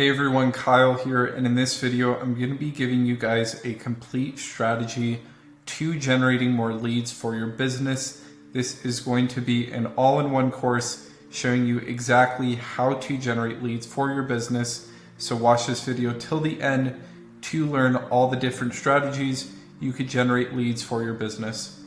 Hey everyone, Kyle here, and in this video I'm going to be giving you guys a complete strategy to generating more leads for your business. This is going to be an all-in-one course showing you exactly how to generate leads for your business. So watch this video till the end to learn all the different strategies you could generate leads for your business.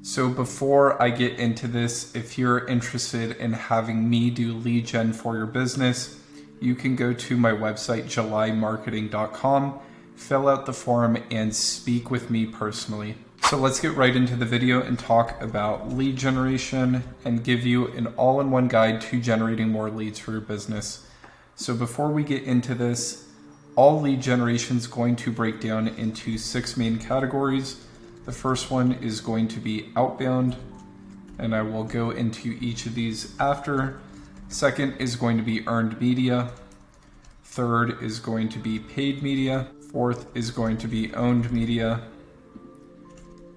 So before I get into this, if you're interested in having me do lead gen for your business, you can go to my website, julymarketing.com, fill out the form, and speak with me personally. So let's get right into the video and talk about lead generation and give you an all-in-one guide to generating more leads for your business. So before we get into this, all lead generation is going to break down into 6 main categories. The first one is going to be outbound, and I will go into each of these after. Second is going to be earned media. Third is going to be paid media. Fourth is going to be owned media.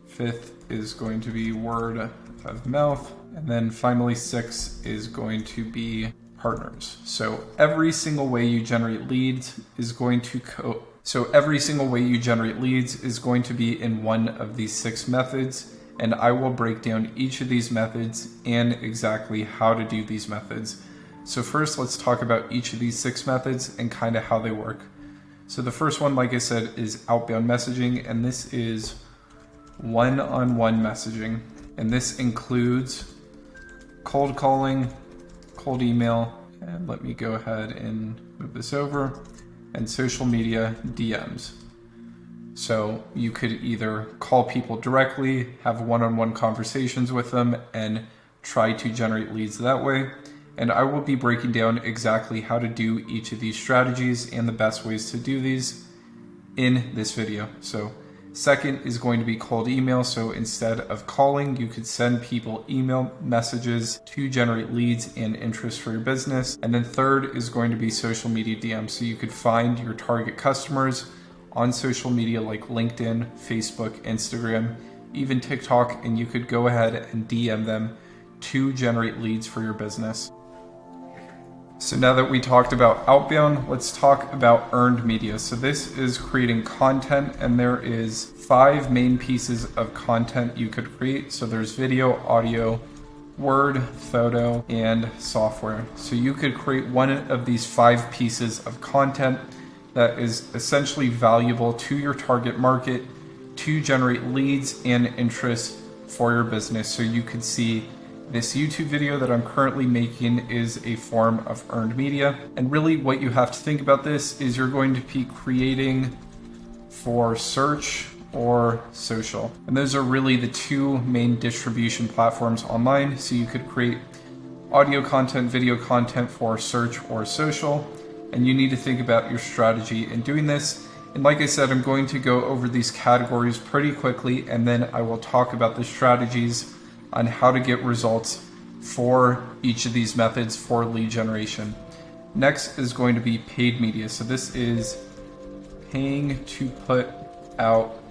Fifth is going to be word of mouth. And then finally, 6 is going to be partners. So every single way you generate leads is going to be in one of these 6 methods. And I will break down each of these methods and exactly how to do these methods. So first, let's talk about each of these 6 methods and kind of how they work. So the first one, like I said, is outbound messaging, and this is one-on-one messaging. And this includes cold calling, cold email, and let me go ahead and move this over, and social media DMs. So you could either call people directly, have one-on-one conversations with them, and try to generate leads that way. And I will be breaking down exactly how to do each of these strategies and the best ways to do these in this video. So second is going to be cold email. So instead of calling, you could send people email messages to generate leads and interest for your business. And then third is going to be social media DMs. So you could find your target customers on social media like LinkedIn, Facebook, Instagram, even TikTok, and you could go ahead and DM them to generate leads for your business. So now that we talked about outbound, let's talk about earned media. So this is creating content, and there is 5 main pieces of content you could create. So there's video, audio, word, photo, and software. So you could create one of these 5 pieces of content that is essentially valuable to your target market to generate leads and interest for your business. So you could see this YouTube video that I'm currently making is a form of earned media. And really what you have to think about this is you're going to be creating for search or social. And those are really the 2 main distribution platforms online. So you could create audio content, video content for search or social. And you need to think about your strategy in doing this. And like I said, I'm going to go over these categories pretty quickly, and then I will talk about the strategies on how to get results for each of these methods for lead generation. Next is going to be paid media. So this is paying to put out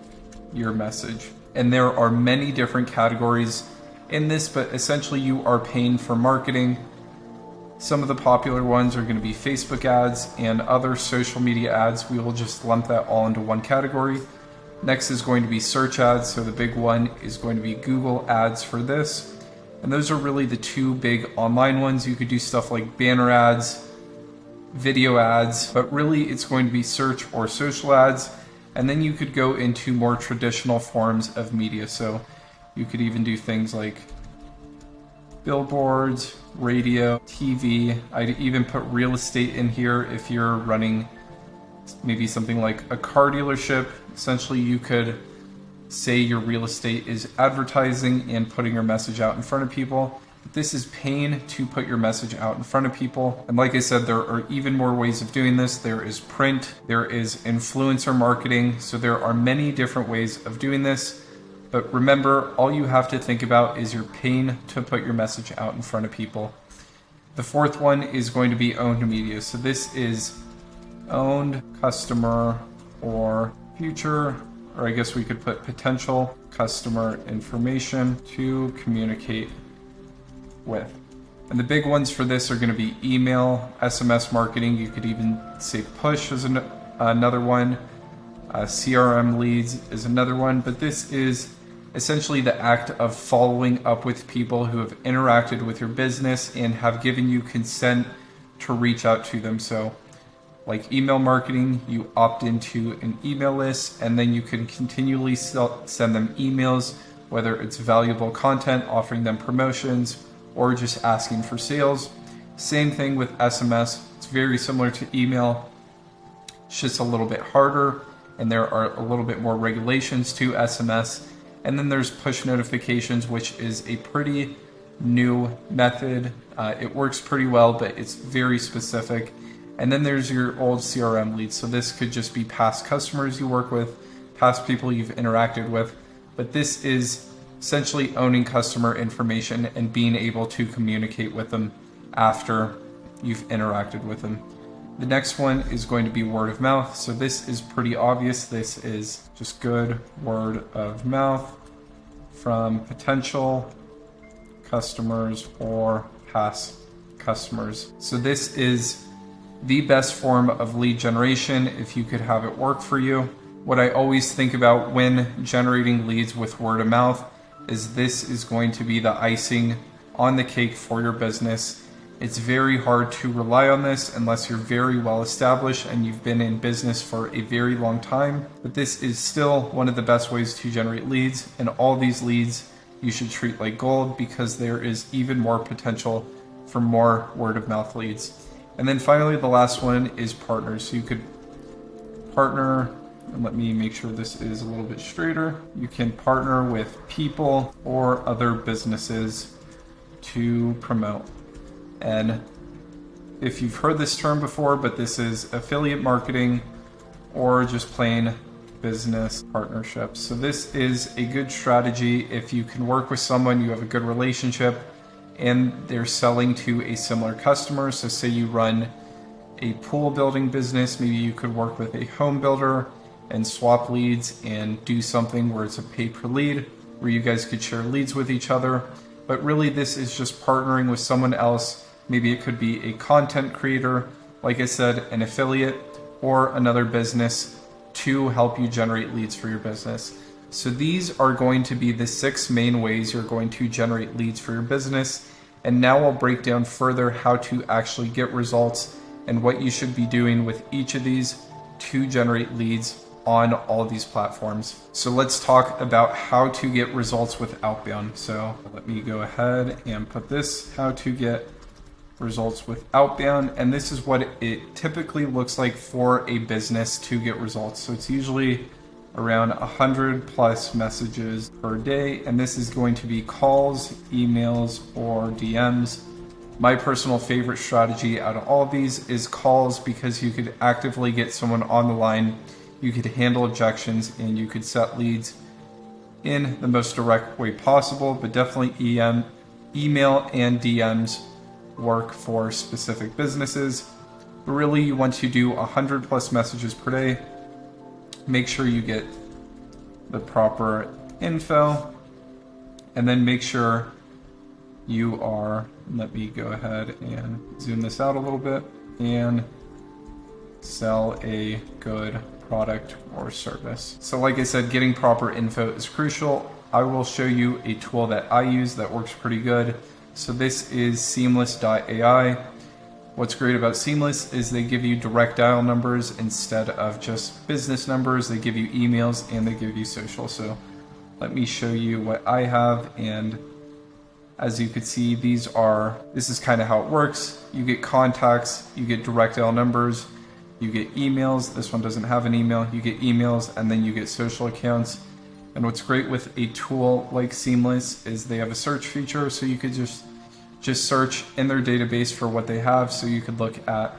your message. And there are many different categories in this, but essentially you are paying for marketing. Some of the popular ones are going to be Facebook ads and other social media ads. We will just lump that all into one category. Next is going to be search ads. So the big one is going to be Google ads for this. And those are really the 2 big online ones. You could do stuff like banner ads, video ads, but really it's going to be search or social ads. And then you could go into more traditional forms of media. So you could even do things like billboards, radio, TV. I'd even put real estate in here if you're running maybe something like a car dealership. Essentially, you could say your real estate is advertising and putting your message out in front of people. This is paying to put your message out in front of people. And like I said, there are even more ways of doing this. There is print, there is influencer marketing. So there are many different ways of doing this. But remember, all you have to think about is you're paying to put your message out in front of people. The fourth one is going to be owned media. So this is owned customer or future, or I guess we could put potential customer information to communicate with. And the big ones for this are going to be email, SMS marketing. You could even say push as another one. CRM leads is another one. But this is essentially the act of following up with people who have interacted with your business and have given you consent to reach out to them. So like email marketing, you opt into an email list and then you can continually send them emails, whether it's valuable content, offering them promotions, or just asking for sales. Same thing with SMS. It's very similar to email. It's just a little bit harder and there are a little bit more regulations to SMS. And then there's push notifications, which is a pretty new method. It works pretty well, but it's very specific. And then there's your old CRM leads. So this could just be past customers you work with, past people you've interacted with. But this is essentially owning customer information and being able to communicate with them after you've interacted with them. The next one is going to be word of mouth. So this is pretty obvious. This is just good word of mouth from potential customers or past customers. So this is the best form of lead generation if you could have it work for you. What I always think about when generating leads with word of mouth is this is going to be the icing on the cake for your business. It's very hard to rely on this unless you're very well established and you've been in business for a very long time. But this is still one of the best ways to generate leads, and all these leads you should treat like gold because there is even more potential for more word of mouth leads. And then finally, the last one is partners. So you could partner, and let me make sure this is a little bit straighter. You can partner with people or other businesses to promote. And if you've heard this term before, but this is affiliate marketing or just plain business partnerships. So this is a good strategy if you can work with someone, you have a good relationship, and they're selling to a similar customer. So say you run a pool building business, maybe you could work with a home builder and swap leads and do something where it's a pay per lead, where you guys could share leads with each other. But really this is just partnering with someone else. Maybe it could be a content creator, like I said, an affiliate, or another business to help you generate leads for your business. So these are going to be the 6 main ways you're going to generate leads for your business. And now I'll break down further how to actually get results and what you should be doing with each of these to generate leads on all these platforms. So let's talk about how to get results with outbound. So let me go ahead and put this, how to get results with outbound. And this is what it typically looks like for a business to get results. So it's usually around 100 plus messages per day. And this is going to be calls, emails, or DMs. My personal favorite strategy out of all of these is calls because you could actively get someone on the line. You could handle objections and you could set leads in the most direct way possible, but definitely email and DMs work for specific businesses. But really you want to do 100 plus messages per day. Make sure you get the proper info and then make sure you are, let me go ahead and zoom this out a little bit, and sell a good product or service. So like I said, getting proper info is crucial. I will show you a tool that I use that works pretty good. So this is Seamless.ai. What's great about Seamless is they give you direct dial numbers instead of just business numbers. They give you emails and they give you social. So let me show you what I have. And as you can see, this is kind of how it works. You get contacts, you get direct dial numbers, you get emails. This one doesn't have an email. You get emails and then you get social accounts. And what's great with a tool like Seamless is they have a search feature, so you could just search in their database for what they have. So you could look at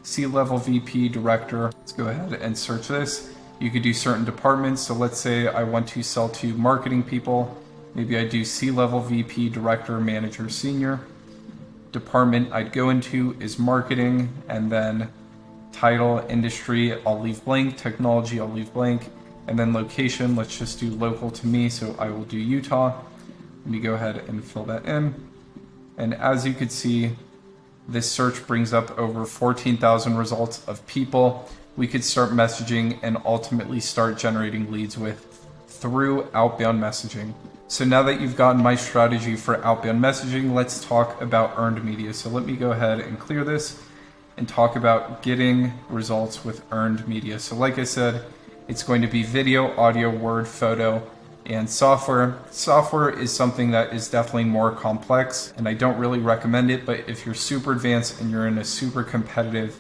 C-level VP director. Let's go ahead and search this. You could do certain departments. So let's say I want to sell to marketing people. Maybe I do C-level VP director, manager, senior. Department I'd go into is marketing, and then title, industry, I'll leave blank. Technology, I'll leave blank. And then location, let's just do local to me, so I will do Utah. Let me go ahead and fill that in. And as you could see, this search brings up over 14,000 results of people we could start messaging and ultimately start generating leads with through outbound messaging. So now that you've gotten my strategy for outbound messaging, let's talk about earned media. So let me go ahead and clear this and talk about getting results with earned media. So like I said, it's going to be video, audio, word, photo, and software. Software is something that is definitely more complex, and I don't really recommend it, but if you're super advanced and you're in a super competitive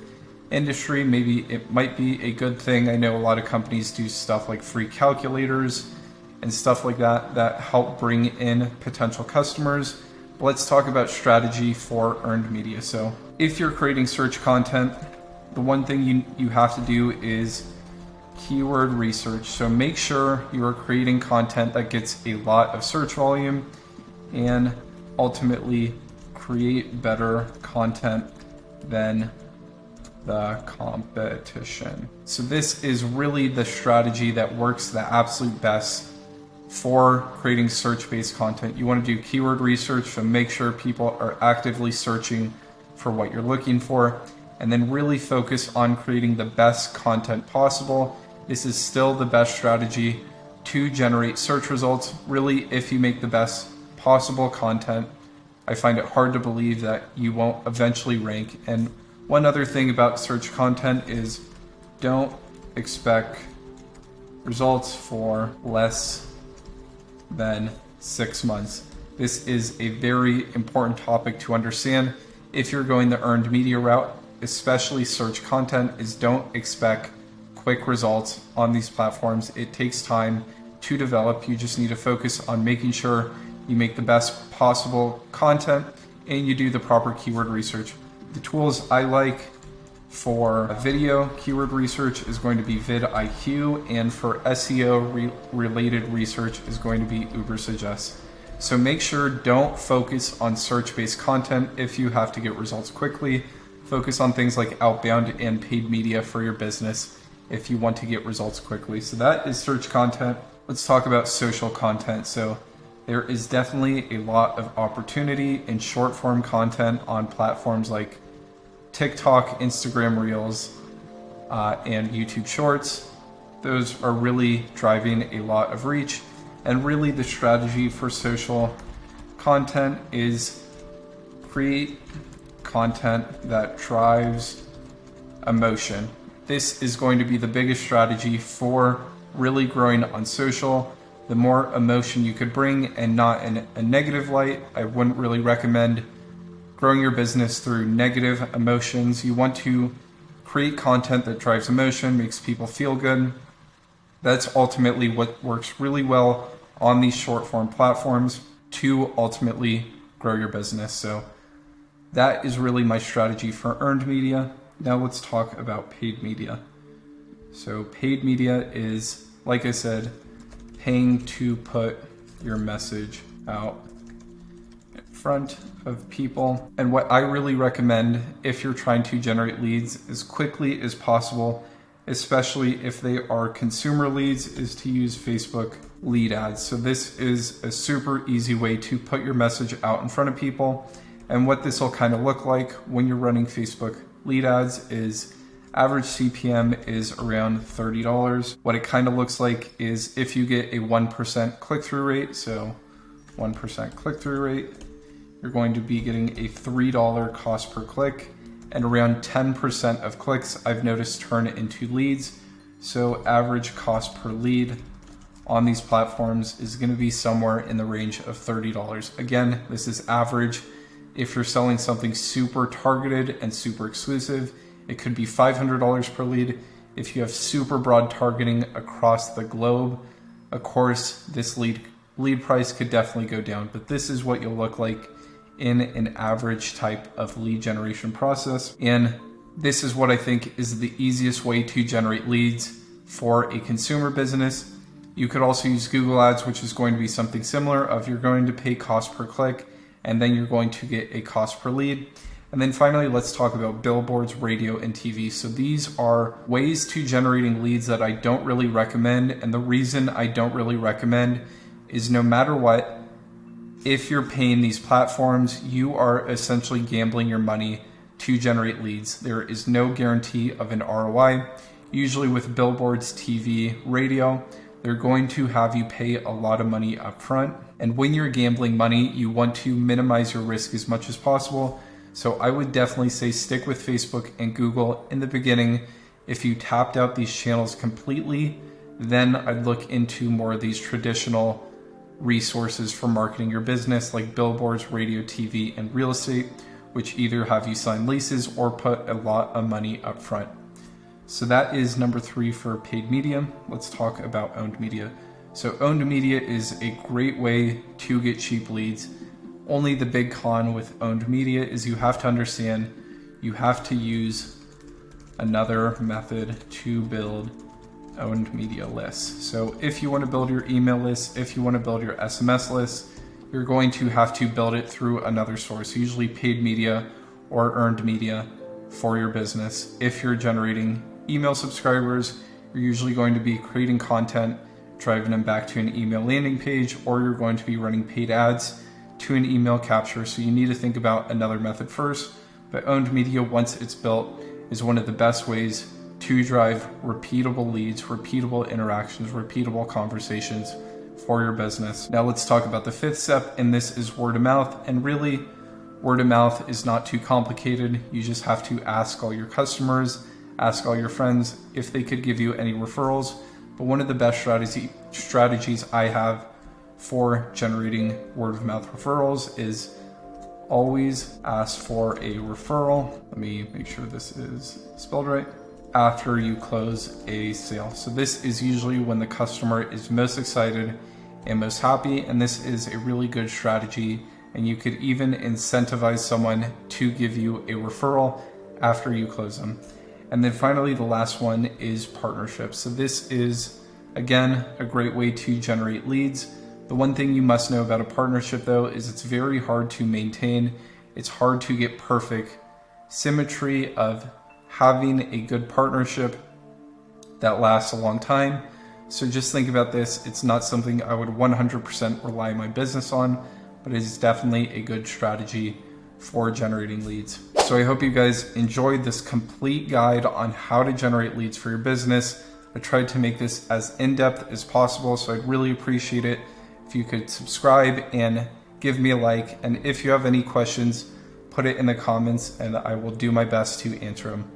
industry, maybe it might be a good thing. I know a lot of companies do stuff like free calculators and stuff like that that help bring in potential customers. But let's talk about strategy for earned media. So if you're creating search content, the one thing you have to do is keyword research. So make sure you are creating content that gets a lot of search volume and ultimately create better content than the competition. So this is really the strategy that works the absolute best for creating search-based content. You want to do keyword research, so make sure people are actively searching for what you're looking for, and then really focus on creating the best content possible. This is still the best strategy to generate search results. Really, if you make the best possible content, I find it hard to believe that you won't eventually rank. And one other thing about search content is don't expect results for less than 6 months. This is a very important topic to understand if you're going the earned media route, especially search content, is don't expect quick results on these platforms. It takes time to develop. You just need to focus on making sure you make the best possible content and you do the proper keyword research. The tools I like for video keyword research is going to be vidIQ, and for SEO related research is going to be Ubersuggest. So make sure don't focus on search-based content if you have to get results quickly. Focus on things like outbound and paid media for your business if you want to get results quickly. So that is search content. Let's talk about social content. So there is definitely a lot of opportunity in short form content on platforms like TikTok, Instagram Reels, and YouTube Shorts. Those are really driving a lot of reach. And really the strategy for social content is create content that drives emotion. This is going to be the biggest strategy for really growing on social. The more emotion you could bring, and not in a negative light. I wouldn't really recommend growing your business through negative emotions. You want to create content that drives emotion, makes people feel good. That's ultimately what works really well on these short form platforms to ultimately grow your business. So that is really my strategy for earned media. Now let's talk about paid media. So paid media is, like I said, paying to put your message out in front of people. And what I really recommend if you're trying to generate leads as quickly as possible, especially if they are consumer leads, is to use Facebook lead ads. So this is a super easy way to put your message out in front of people. And what this will kind of look like when you're running Facebook lead ads is average CPM is around $30. What it kind of looks like is if you get a 1% click-through rate, so 1% click-through rate, you're going to be getting a $3 cost per click, and around 10% of clicks I've noticed turn into leads. So average cost per lead on these platforms is going to be somewhere in the range of $30. Again, this is average. If you're selling something super targeted and super exclusive, it could be $500 per lead. If you have super broad targeting across the globe, of course, this lead price could definitely go down, but this is what you'll look like in an average type of lead generation process. And this is what I think is the easiest way to generate leads for a consumer business. You could also use Google Ads, which is going to be something similar of you're going to pay cost per click, and then you're going to get a cost per lead. And then finally, let's talk about billboards, radio, and TV. So these are ways to generating leads that I don't really recommend. And the reason I don't really recommend is no matter what, if you're paying these platforms, you are essentially gambling your money to generate leads. There is no guarantee of an ROI. Usually with billboards, TV, radio, they're going to have you pay a lot of money up front. And when you're gambling money, you want to minimize your risk as much as possible. So I would definitely say stick with Facebook and Google in the beginning. If you tapped out these channels completely, then I'd look into more of these traditional resources for marketing your business like billboards, radio, TV, and real estate, which either have you sign leases or put a lot of money up front. So that is number 3 for paid media. Let's talk about owned media. So owned media is a great way to get cheap leads. Only the big con with owned media is you have to understand you have to use another method to build owned media lists. So if you want to build your email list, if you want to build your SMS list, you're going to have to build it through another source, usually paid media or earned media for your business. If you're generating email subscribers, you're usually going to be creating content, driving them back to an email landing page, or you're going to be running paid ads to an email capture. So you need to think about another method first, but owned media, once it's built, is one of the best ways to drive repeatable leads, repeatable interactions, repeatable conversations for your business. Now let's talk about the 5th step, and this is word of mouth. And really, word of mouth is not too complicated. You just have to ask all your customers, ask all your friends if they could give you any referrals. But one of the best strategies I have for generating word of mouth referrals is always ask for a referral. Let me make sure this is spelled right. After you close a sale. So this is usually when the customer is most excited and most happy, and this is a really good strategy, and you could even incentivize someone to give you a referral after you close them. And then finally, the last one is partnerships. So this is, again, a great way to generate leads. The one thing you must know about a partnership, though, is it's very hard to maintain. It's hard to get perfect symmetry of having a good partnership that lasts a long time. So just think about this. It's not something I would 100% rely my business on, but it is definitely a good strategy for generating leads. So I hope you guys enjoyed this complete guide on how to generate leads for your business. I tried to make this as in-depth as possible, so I'd really appreciate it if you could subscribe and give me a like. And if you have any questions, put it in the comments and I will do my best to answer them.